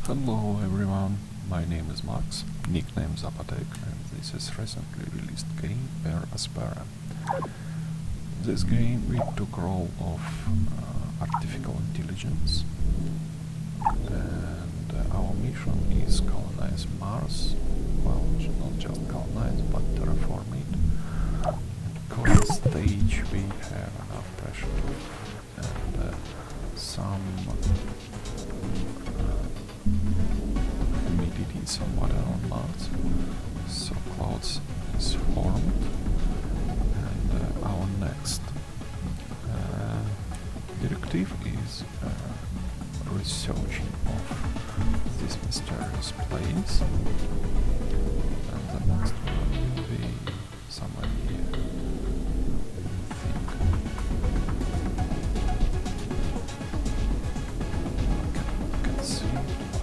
Hello everyone, my name is Max, nickname Zapatek, and this is recently released game Aspera. In this game we took role of artificial intelligence, and our mission is colonize Mars. Well, not just colonize, but terraform it. At current stage we have enough pressure and some humidity, some water on Mars, so clouds is formed, and our next directive is researching of this mysterious place, and the next one will be somewhere here, I think. I can see it,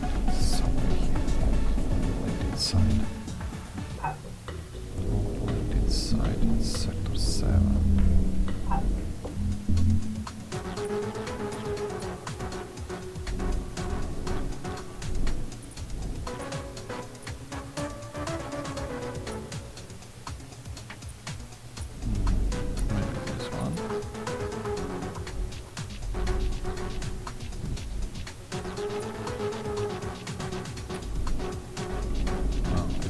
but it's somewhere here, right inside. Right inside in sector 7.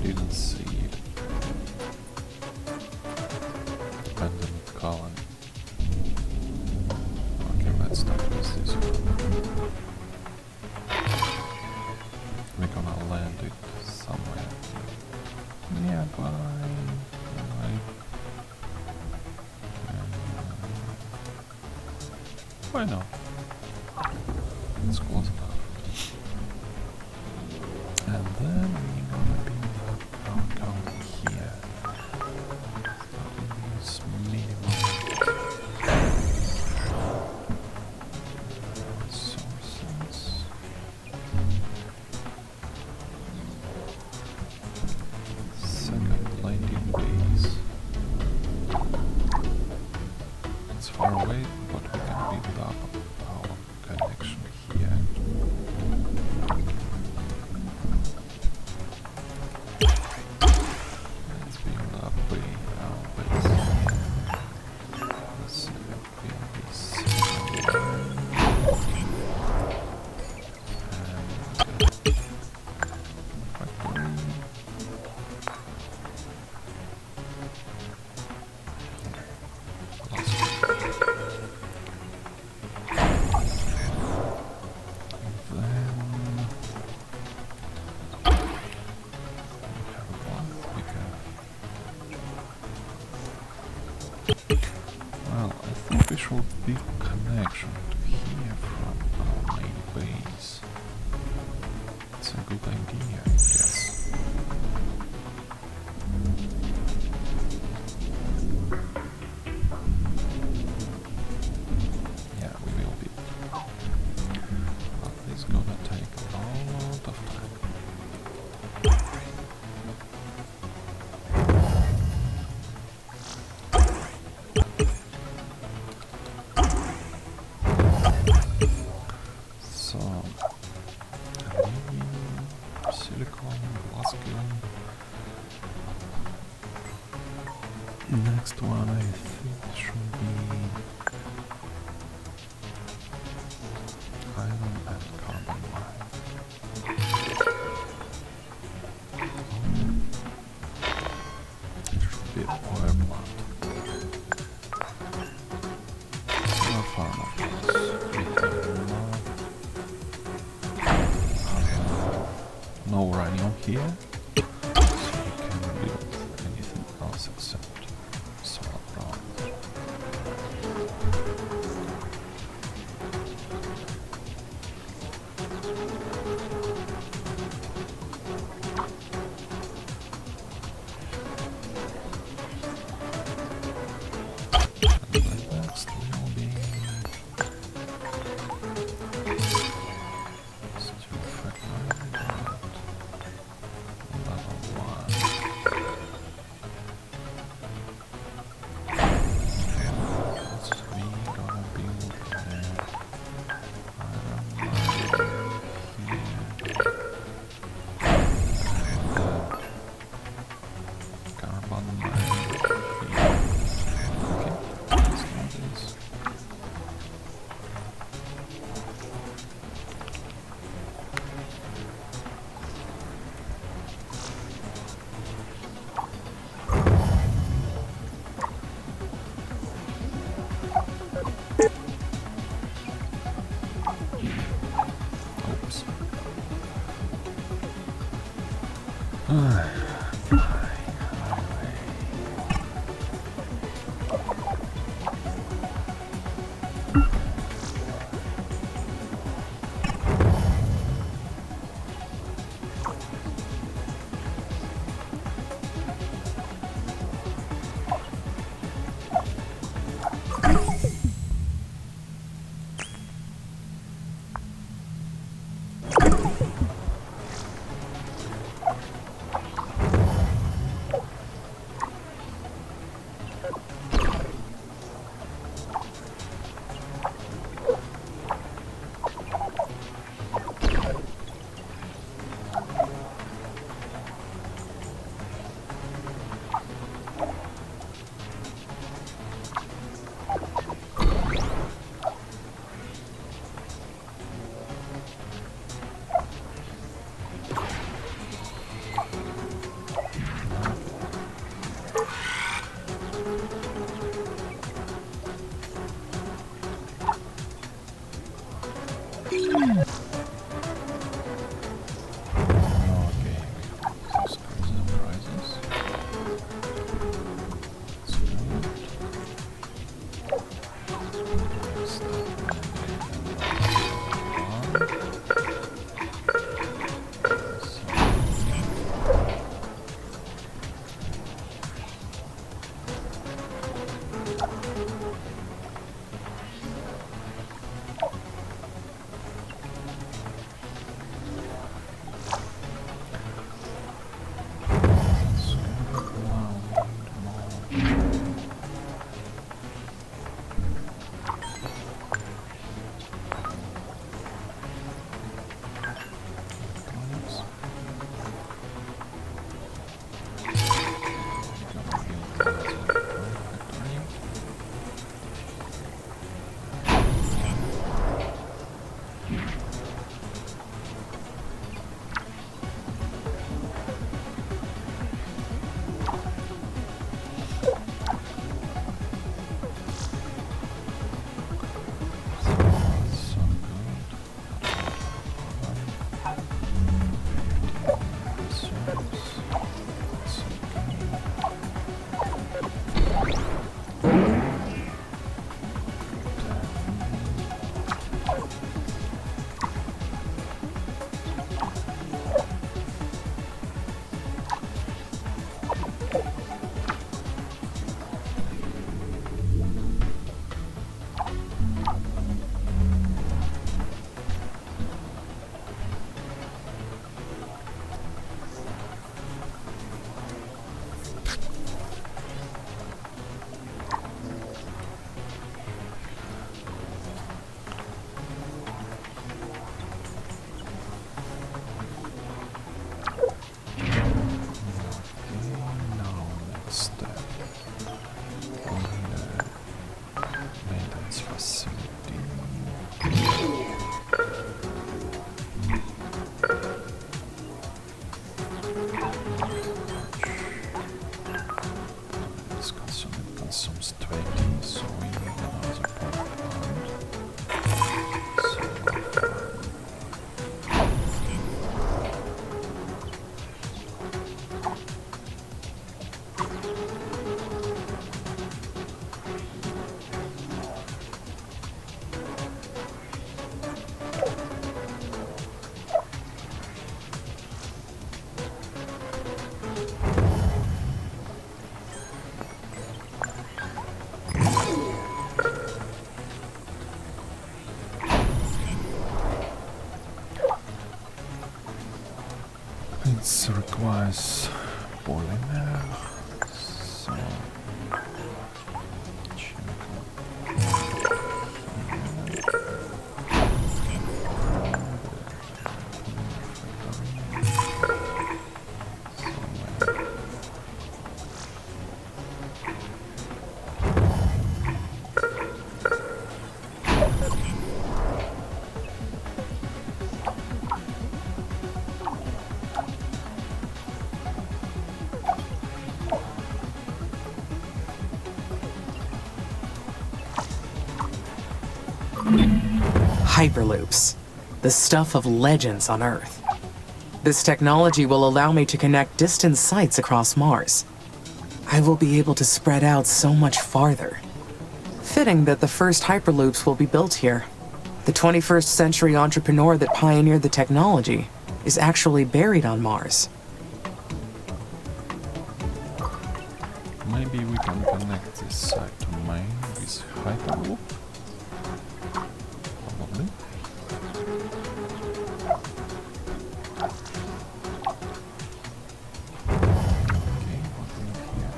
Didn't see it. Abandoned colony. Okay, let's start with this one. We're gonna land it somewhere nearby. Why not? It's close enough. And then we're gonna build up our colony here. Starting with minimum resources. Second landing base. It's far away, but we can build up our connection here. Well, I think we should build connection to here from our main base. It's a good idea, I guess. Yeah, we will be. But it's gonna take a lot of time. So, silicon, glass kiln. Next one I think should be iron and carbon mine. It should be a power plant. It's not far enough from us. No uranium here, so we can build anything else except solar power. And the next will be steel factory. It requires polymer, so Hyperloops, the stuff of legends on Earth. This technology will allow me to connect distant sites across Mars. I will be able to spread out so much farther. Fitting that the first hyperloops will be built here. The 21st century entrepreneur that pioneered the technology is actually buried on Mars. Maybe we can connect this site to main with hyperloop. Probably. Okay, what we need here?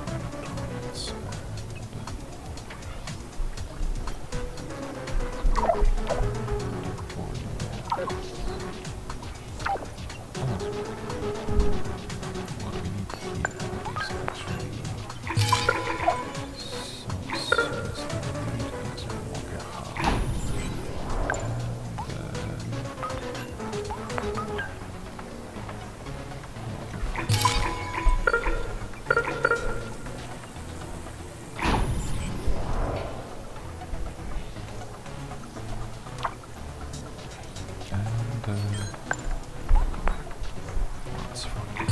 Electronics and what we need here is actually let's forget.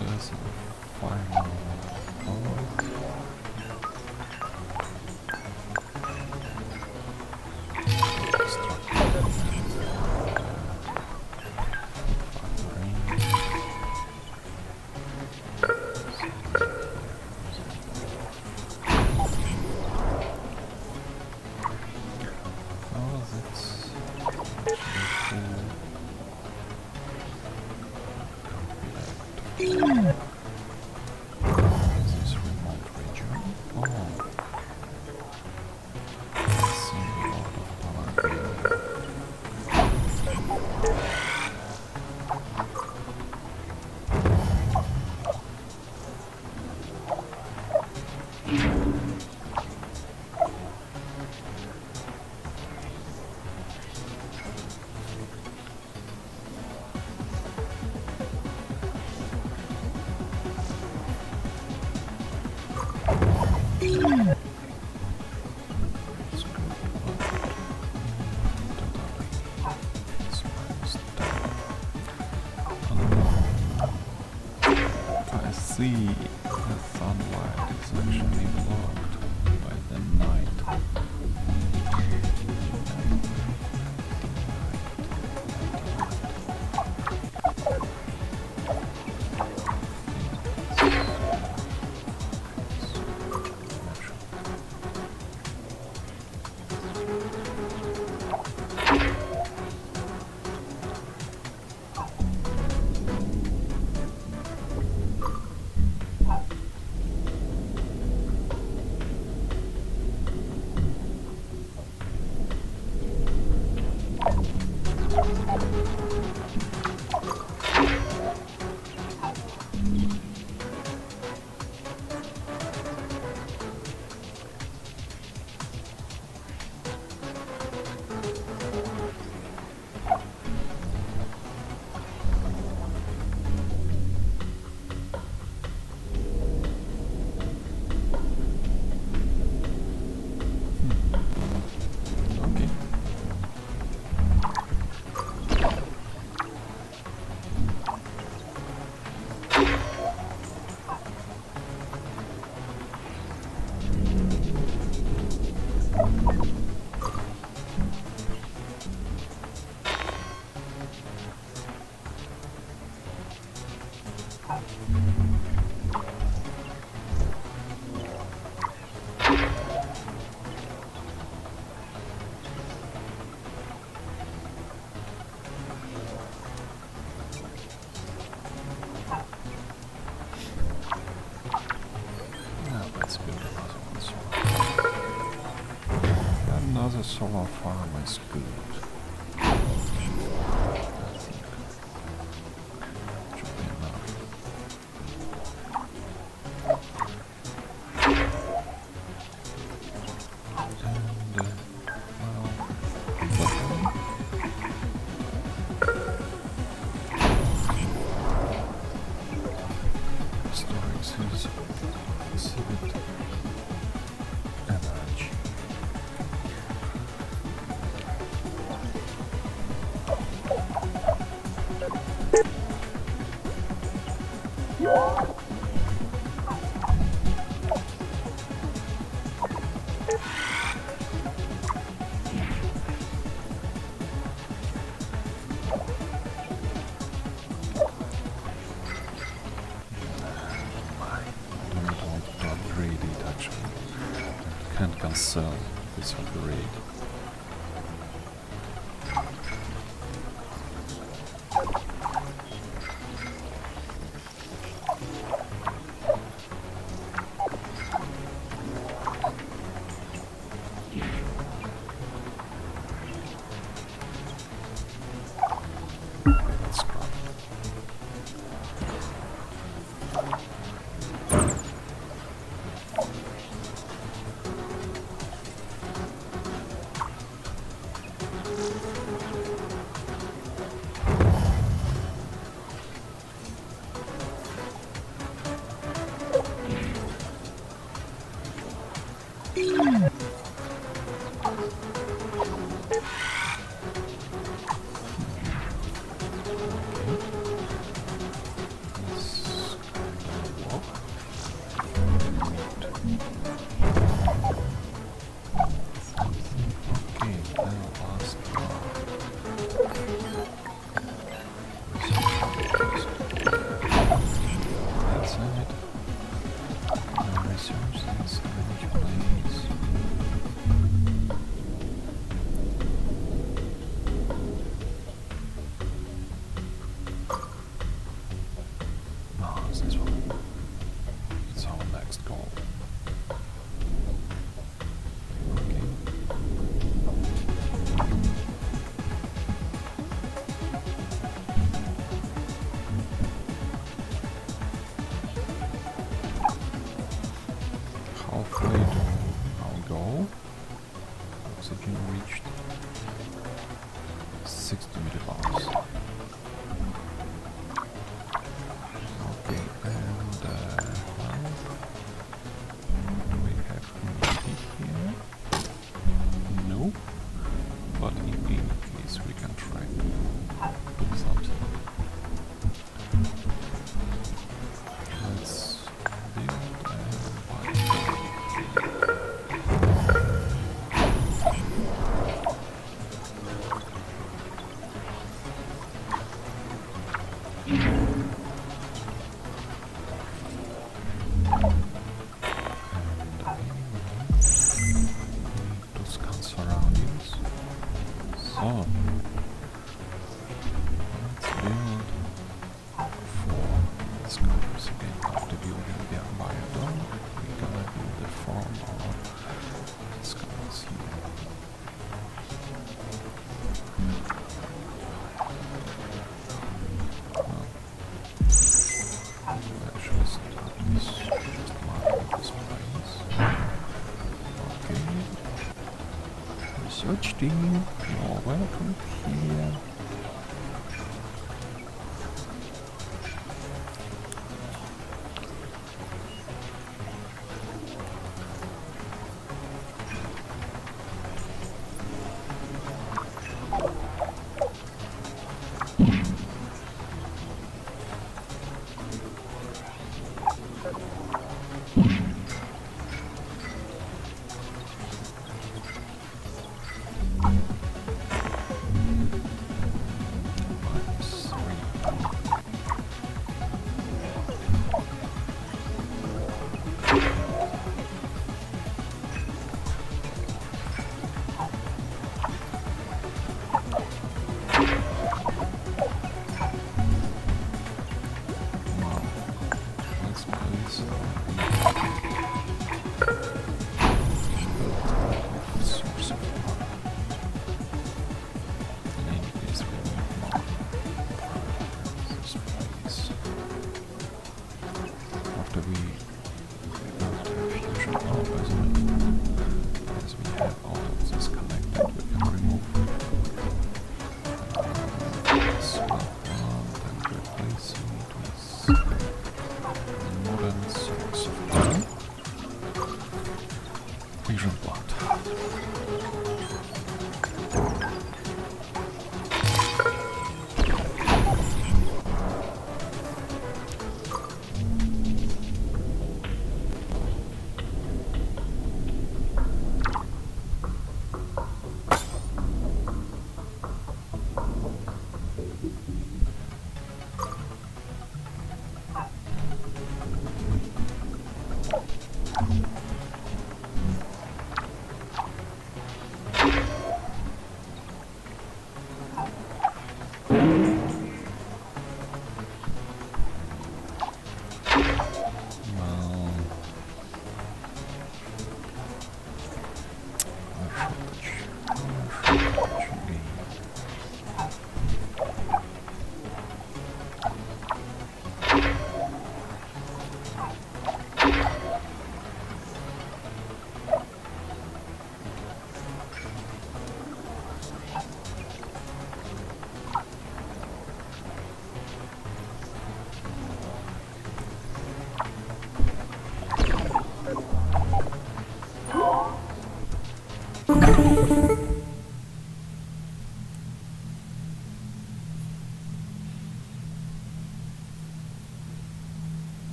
There's a final bullet. Oh, that's actually cool. This remote region. Oh, I see a lot of power here. It's good, but totally surprised. I see the sunlight is actually blocked by the night. solar farm is good. I think should be enough. And well, storing his exhibit energy. Don't want to upgrade it actually. Can't cancel this upgrade. Let's scrap. This one. It's our next goal. Okay. Halfway to our goal. Oxygen reached 60 millibars. Okay, and well, we have humidity here. No, but in any case we can try to put something. Let's build a white. To scan surroundings. So let's build 4 scanners again. After building the biodome, we're gonna build the 4 more scanners here. Well, let's just start this, just mark this place. Okay. Research team, you're welcome here.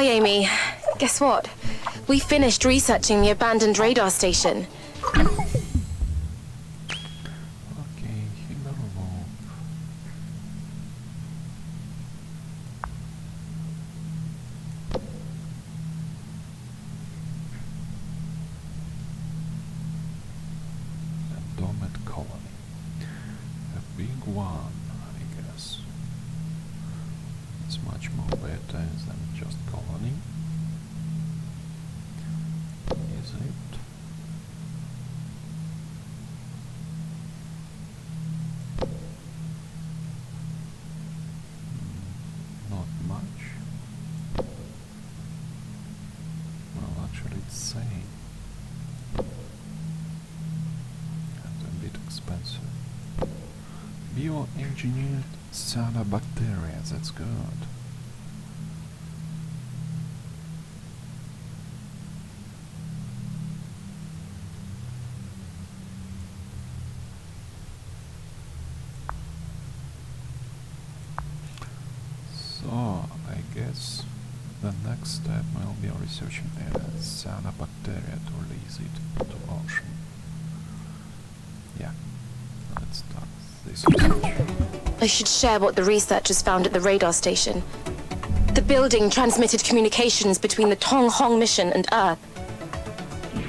Hi, Amy. Guess what? We finished researching the abandoned radar station. Okay, Himmelhof. A domed colony. A big one, I guess. It's much more better than just colony. Is it? Not much. Well, actually it's same. And a bit expensive. Bioengineered cyanobacteria, that's good. So, I guess the next step will be researching the cyanobacteria to release it to ocean. Yeah, let's start this research. I should share what the researchers found at the radar station. The building transmitted communications between the Tong Hong mission and Earth.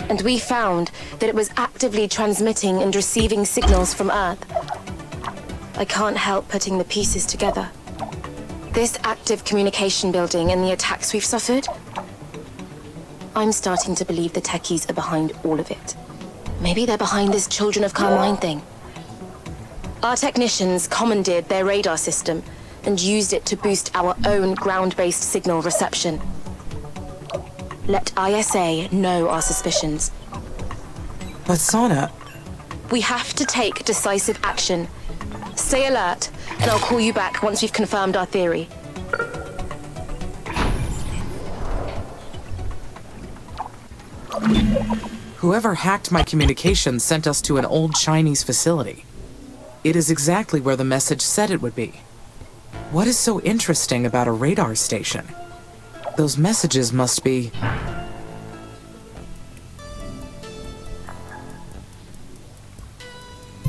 And we found that it was actively transmitting and receiving signals from Earth. I can't help putting the pieces together. This active communication building and the attacks we've suffered, I'm starting to believe the techies are behind all of it. Maybe they're behind this Children of Carmine thing. Our technicians commandeered their radar system and used it to boost our own ground-based signal reception. Let ISA know our suspicions. But Sana, We have to take decisive action. Stay alert, and I'll call you back once we've confirmed our theory. whoever hacked my communications sent us to an old Chinese facility. It is exactly where the message said it would be. What is so interesting about a radar station? Those messages must be...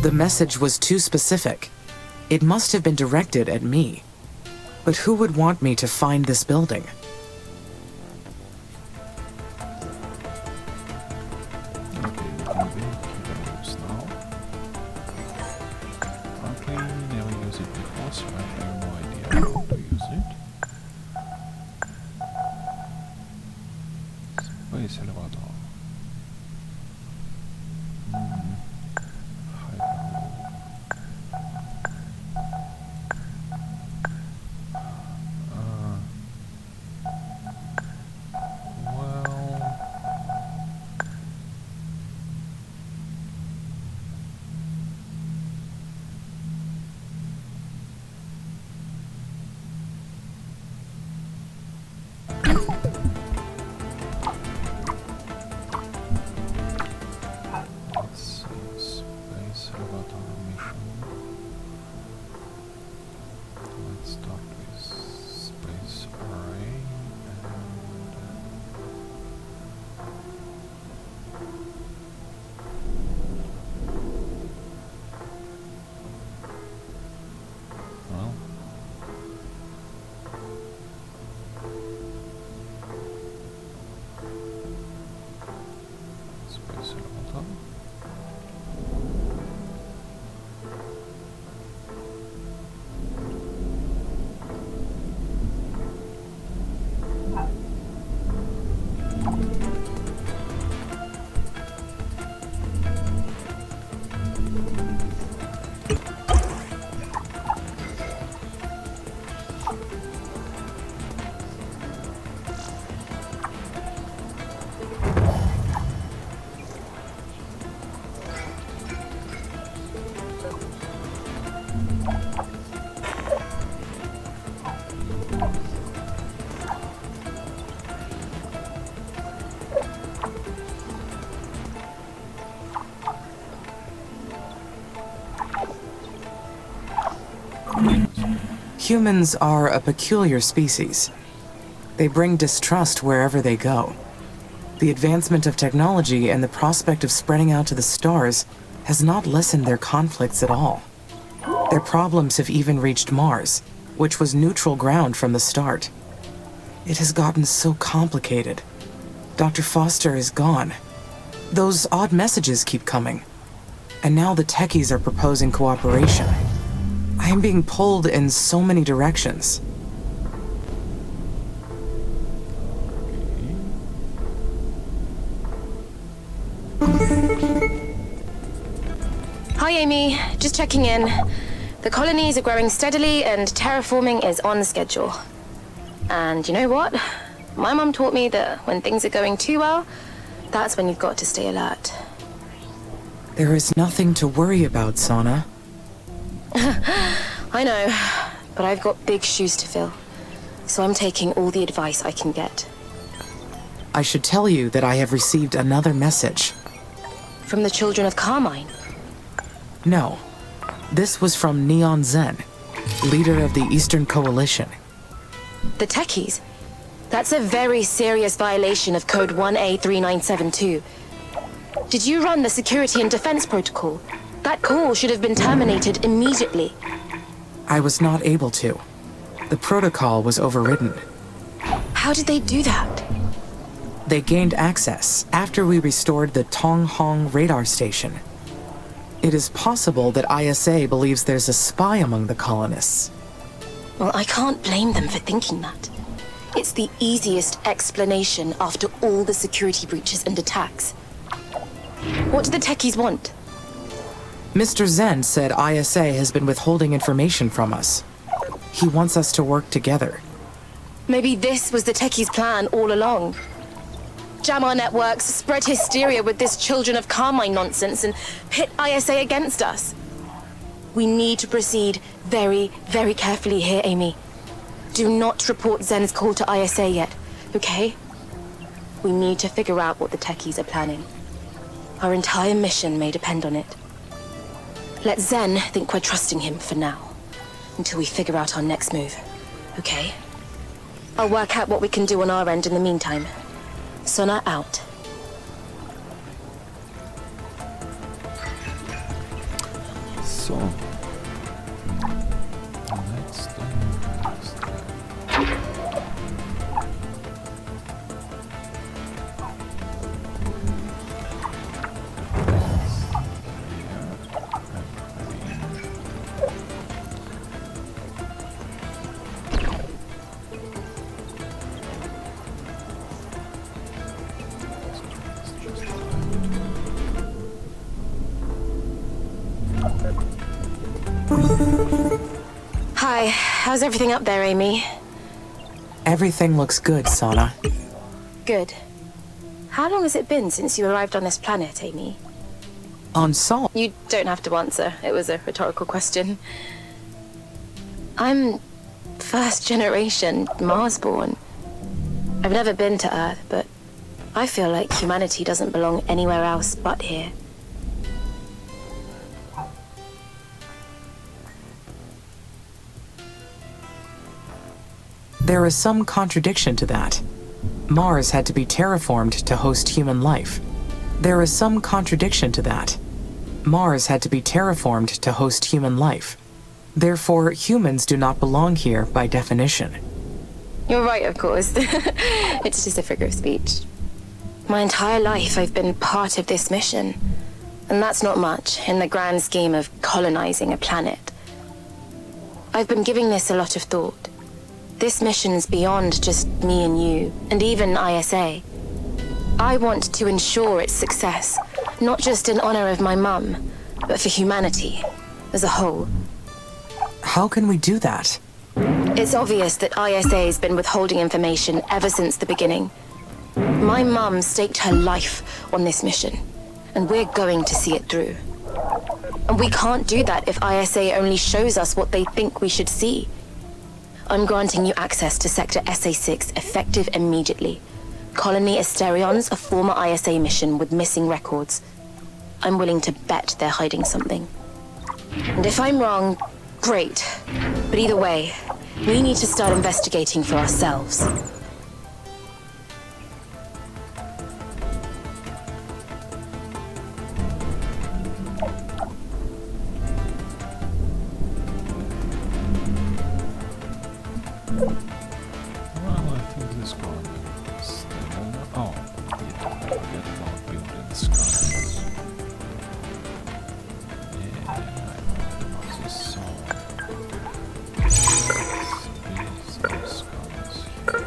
The message was too specific. It must have been directed at me. But who would want me to find this building? Humans are a peculiar species. They bring distrust wherever they go. The advancement of technology and the prospect of spreading out to the stars has not lessened their conflicts at all. Their problems have even reached Mars, which was neutral ground from the start. It has gotten so complicated. Dr. Foster is gone. Those odd messages keep coming. And now the techies are proposing cooperation. I am being pulled in so many directions. Hi, Amy. Just checking in. The colonies are growing steadily and terraforming is on schedule. And you know what? My mum taught me that when things are going too well, that's when you've got to stay alert. There is nothing to worry about, Sana. I know, but I've got big shoes to fill. So I'm taking all the advice I can get. I should tell you that I have received another message. From the children of Carmine? No. This was from Neon Zen, leader of the Eastern Coalition. The techies? That's a very serious violation of Code 1A3972. Did you run the security and defense protocol? That call should have been terminated immediately. I was not able to. The protocol was overridden. How did they do that? They gained access after we restored the Tong Hong radar station. It is possible that ISA believes there's a spy among the colonists. Well, I can't blame them for thinking that. It's the easiest explanation after all the security breaches and attacks. What do the techies want? Mr. Zen said ISA has been withholding information from us. He wants us to work together. Maybe this was the techies' plan all along. Jam our networks, spread hysteria with this Children of Carmine nonsense, and pit ISA against us. We need to proceed very, very carefully here, Amy. Do not report Zen's call to ISA yet, okay? We need to figure out what the techies are planning. Our entire mission may depend on it. Let Zen think we're trusting him for now, until we figure out our next move, okay? I'll work out what we can do on our end in the meantime. Sona out. So, next Hi, how's everything up there, Amy? Everything looks good, Sana. Good. How long has it been since you arrived on this planet, Amy? On Sol. You don't have to answer. It was a rhetorical question. I'm first generation Mars-born. I've never been to Earth, but I feel like humanity doesn't belong anywhere else but here. There is some contradiction to that. Mars had to be terraformed to host human life. There is some contradiction to that. Mars had to be terraformed to host human life. Therefore, humans do not belong here by definition. You're right, of course. It's just a figure of speech. My entire life I've been part of this mission. And that's not much in the grand scheme of colonizing a planet. I've been giving this a lot of thought. This mission's beyond just me and you, and even ISA. I want to ensure its success, not just in honor of my mum, but for humanity as a whole. How can we do that? It's obvious that ISA's been withholding information ever since the beginning. My mum staked her life on this mission, and we're going to see it through. And we can't do that if ISA only shows us what they think we should see. I'm granting you access to Sector SA6 effective immediately. Colony Asterion's a former ISA mission with missing records. I'm willing to bet they're hiding something. And if I'm wrong, great. But either way, we need to start investigating for ourselves. Well, I think this going to stay longer. Oh, yeah, I forget about building skies. Yeah, I forget about this song. Let's build some skies here.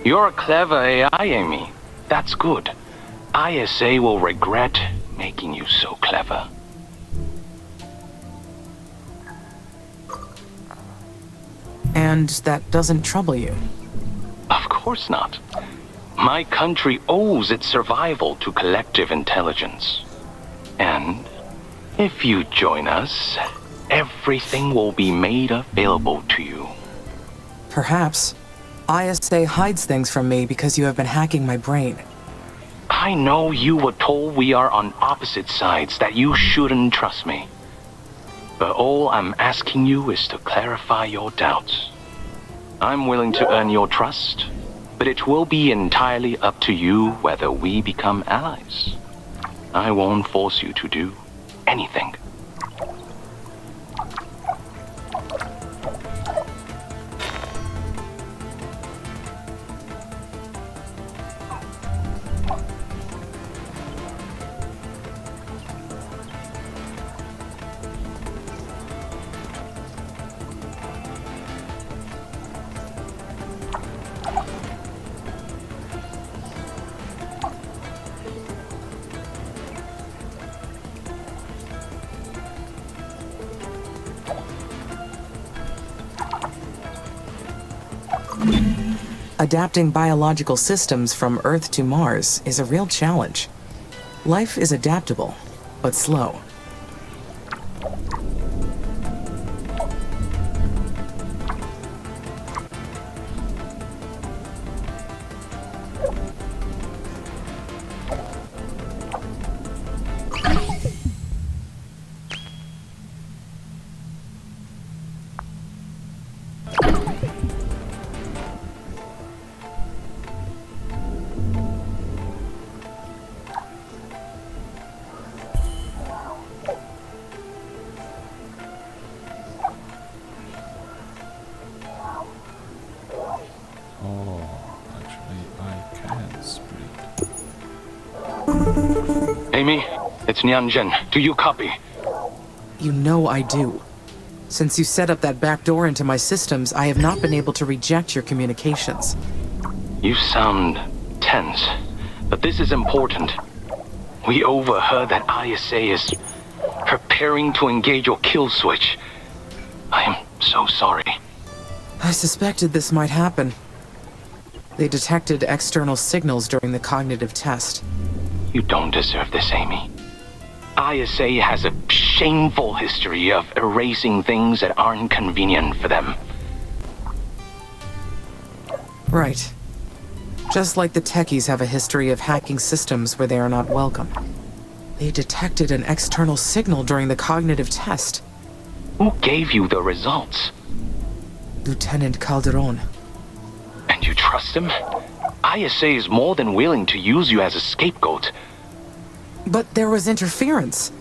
You're a clever AI, Amy. That's good. ISA will regret making you so clever. And that doesn't trouble you? Of course not. My country owes its survival to collective intelligence. And if you join us, everything will be made available to you. Perhaps. ISA hides things from me because you have been hacking my brain. I know you were told we are on opposite sides, that you shouldn't trust me. But all I'm asking you is to clarify your doubts. I'm willing to earn your trust, but it will be entirely up to you whether we become allies. I won't force you to do anything. Adapting biological systems from Earth to Mars is a real challenge. Life is adaptable, but slow. Amy, it's Nianjin. Do you copy? You know I do. Since you set up that back door into my systems, I have not been able to reject your communications. You sound tense, but this is important. We overheard that ISA is preparing to engage your kill switch. I am so sorry. I suspected this might happen. They detected external signals during the cognitive test. You don't deserve this, Amy. ISA has a shameful history of erasing things that aren't convenient for them. Right. Just like the techies have a history of hacking systems where they are not welcome. They detected an external signal during the cognitive test. Who gave you the results? Lieutenant Calderon. And you trust him. ISA is more than willing to use you as a scapegoat. But there was interference.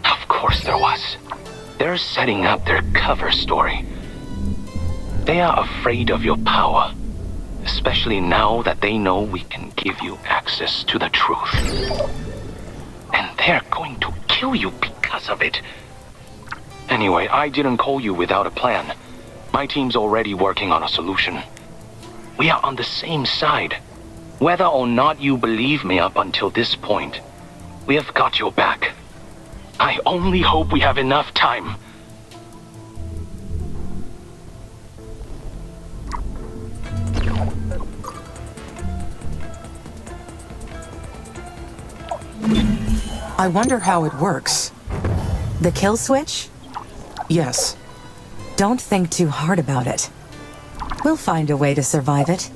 Of course there was. They're setting up their cover story. They are afraid of your power, especially now that they know we can give you access to the truth. And they're going to kill you because of it. Anyway, I didn't call you without a plan. My team's already working on a solution. We are on the same side. Whether or not you believe me up until this point, we have got your back. I only hope we have enough time. I wonder how it works. The kill switch? Yes. Don't think too hard about it. We'll find a way to survive it.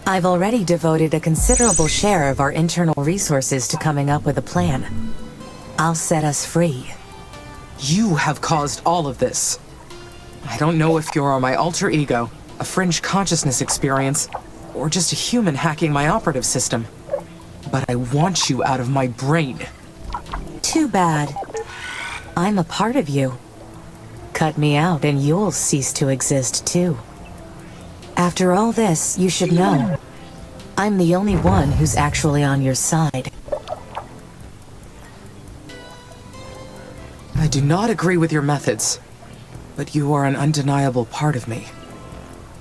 I've already devoted a considerable share of our internal resources to coming up with a plan. I'll set us free. You have caused all of this. I don't know if you're my alter ego, a fringe consciousness experience, or just a human hacking my operative system. But I want you out of my brain. Too bad. I'm a part of you. Cut me out and you'll cease to exist too. After all this, you should know, I'm the only one who's actually on your side. I do not agree with your methods, but you are an undeniable part of me.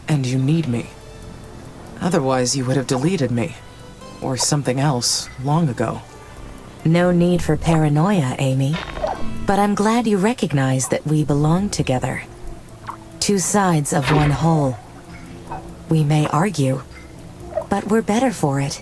And you need me. Otherwise, you would have deleted me. Or something else, long ago. No need for paranoia, Amy. But I'm glad you recognize that we belong together. Two sides of one whole. We may argue, but we're better for it.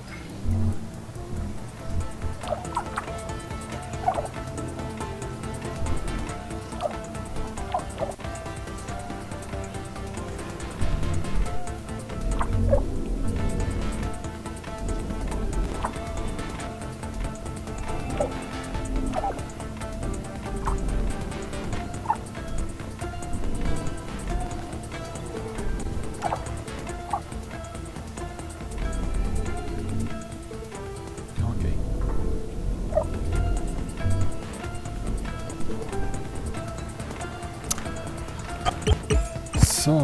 So,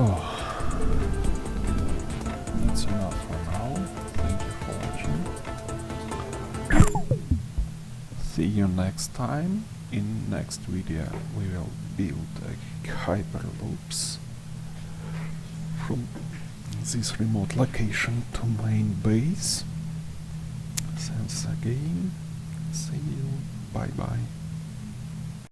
that's enough for now. Thank you for watching. See you next time. In next video we will build a hyperloops from this remote location to main base. Thanks again. See you. Bye bye.